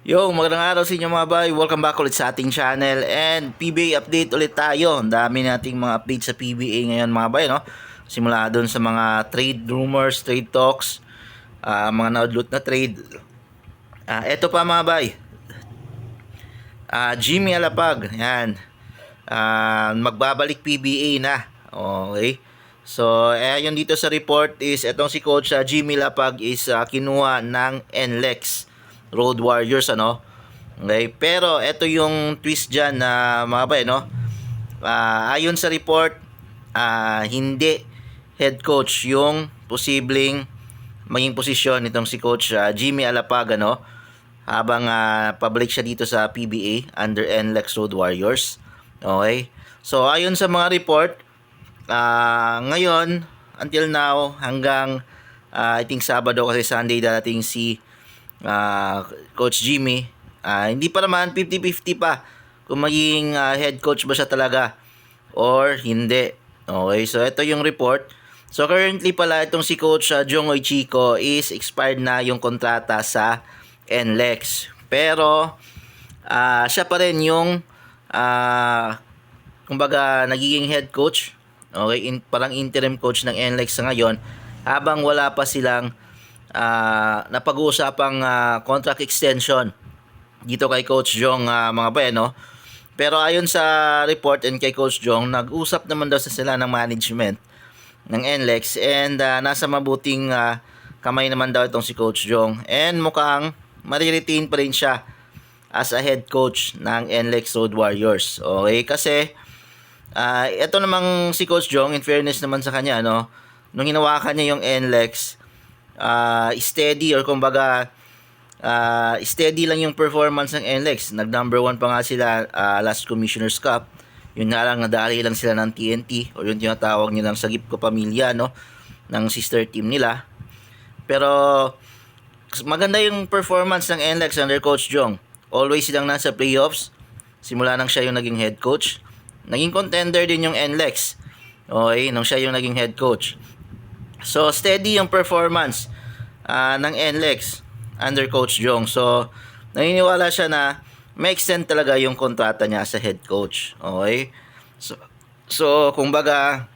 Yo, magandang araw sa inyo mga bay. Welcome back ulit sa ating channel and PBA update ulit tayo. Ang dami nating mga updates sa PBA ngayon mga bay, no? Simula doon sa mga trade rumors, trade talks, mga naudlot na trade. Eto pa mga bay. Jimmy Alapag, yan. Magbabalik PBA na. Okay. So, yun dito sa report is etong si Coach Jimmy Lapag is kinuha ng NLEX Road Warriors, ano. Okay, pero ito yung twist diyan na mga bay, no. Ayon sa report, hindi head coach yung posibleng maging posisyon nitong si Coach Jimmy Alapag, ano, habang pabalik siya dito sa PBA under NLEX Road Warriors. Okay, so ayon sa mga report, ngayon until now hanggang I think Sabado kasi Sunday darating si Coach Jimmy, hindi pa naman 50-50 pa kung magiging head coach ba siya talaga or hindi. Okay, so ito yung report. So currently pala itong si Coach Jongoy Chico is expired na yung kontrata sa NLEX. Pero siya pa rin yung kumbaga nagiging head coach. Okay, parang interim coach ng NLEX sa ngayon habang wala pa silang napag-uusapang contract extension dito kay Coach Jong, mga bay, no? Pero ayon sa report and kay Coach Jong, nag-usap naman daw sa sila ng management ng NLEX and nasa mabuting kamay naman daw itong si Coach Jong and mukhang mariretain pa rin siya as a head coach ng NLEX Road Warriors. Okay, kasi ito namang si Coach Jong, in fairness naman sa kanya, no, nung hinawakan niya yung NLEX, steady or kumbaga steady lang yung performance ng NLEX. Nag number 1 pa nga sila last Commissioner's Cup. Yun nga lang, nadali lang sila ng TNT o yung tinatawag nilang Sagip Ko Pamilya, no, ng sister team nila. Pero maganda yung performance ng NLEX under Coach Jong. Always silang nasa playoffs simula nang siya yung naging head coach. Naging contender din yung NLEX, okay, nung siya yung naging head coach. So steady yung performance ng NLEX under Coach Jong. So naniniwala siya na may extend talaga yung kontrata niya sa head coach. Okay? So kumbaga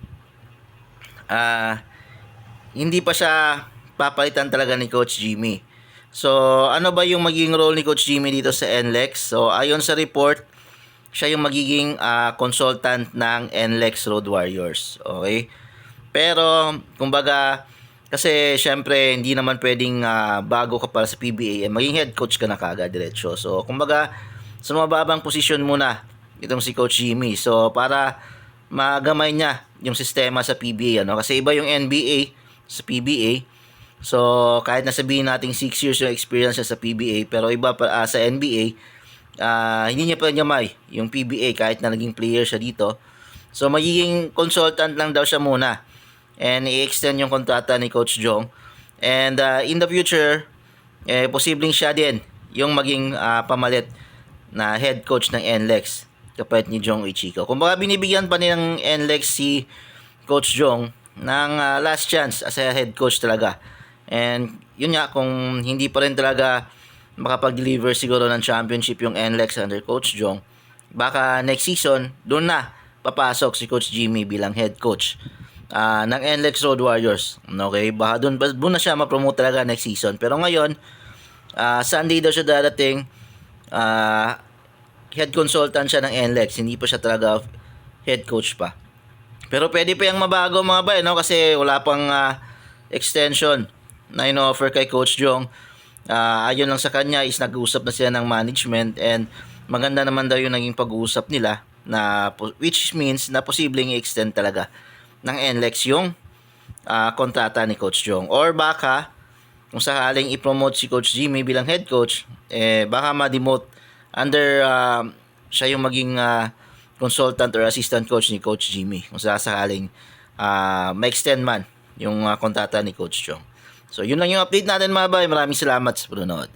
hindi pa siya papalitan talaga ni Coach Jimmy. So ano ba yung magiging role ni Coach Jimmy dito sa NLEX? So ayon sa report, siya yung magiging consultant ng NLEX Road Warriors. Okay? Pero kumbaga kasi syempre hindi naman pwedeng bago ka para sa PBA maging head coach ka na kaagad diretso. So kumbaga sa mababang posisyon muna itong si Coach Jimmy. So para magamay niya yung sistema sa PBA, ano, kasi iba yung NBA sa PBA. So kahit nasabihin nating 6 years yung experience niya sa PBA, pero iba pa sa NBA, hindi niya pa gamay yung PBA kahit na naging player siya dito. So magiging consultant lang daw siya muna and i-extend yung kontrata ni Coach Jong. And in the future, posibleng siya din yung maging pamalit na head coach ng NLEX kapalit ni Jong Ichiko. Kung baka binibigyan pa nilang NLEX si Coach Jong ng last chance as a head coach talaga. And yun nga, kung hindi pa rin talaga makapag-deliver siguro ng championship yung NLEX under Coach Jong, baka next season doon na papasok si Coach Jimmy bilang head coach ng NLEX Road Warriors. Okay, baka doon na siya ma-promote talaga next season. Pero ngayon, Sunday daw siya darating, head consultant siya ng NLEX, hindi pa siya talaga head coach pa. Pero pwede pa yung mabago mga bay, no, kasi wala pang extension na in-offer kay Coach Jong. Ayon lang sa kanya is nag-uusap na sila ng management and maganda naman daw yung naging pag-uusap nila, na which means na posibleng i-extend talaga ng NLEX yung kontrata ni Coach Jong. Or baka kung sakaling i-promote si Coach Jimmy bilang head coach, baka ma-demote under siya yung maging consultant or assistant coach ni Coach Jimmy kung sakaling ma-extend man yung kontrata ni Coach Jong. So yun lang yung update natin mga bay. Maraming salamat sa panonood.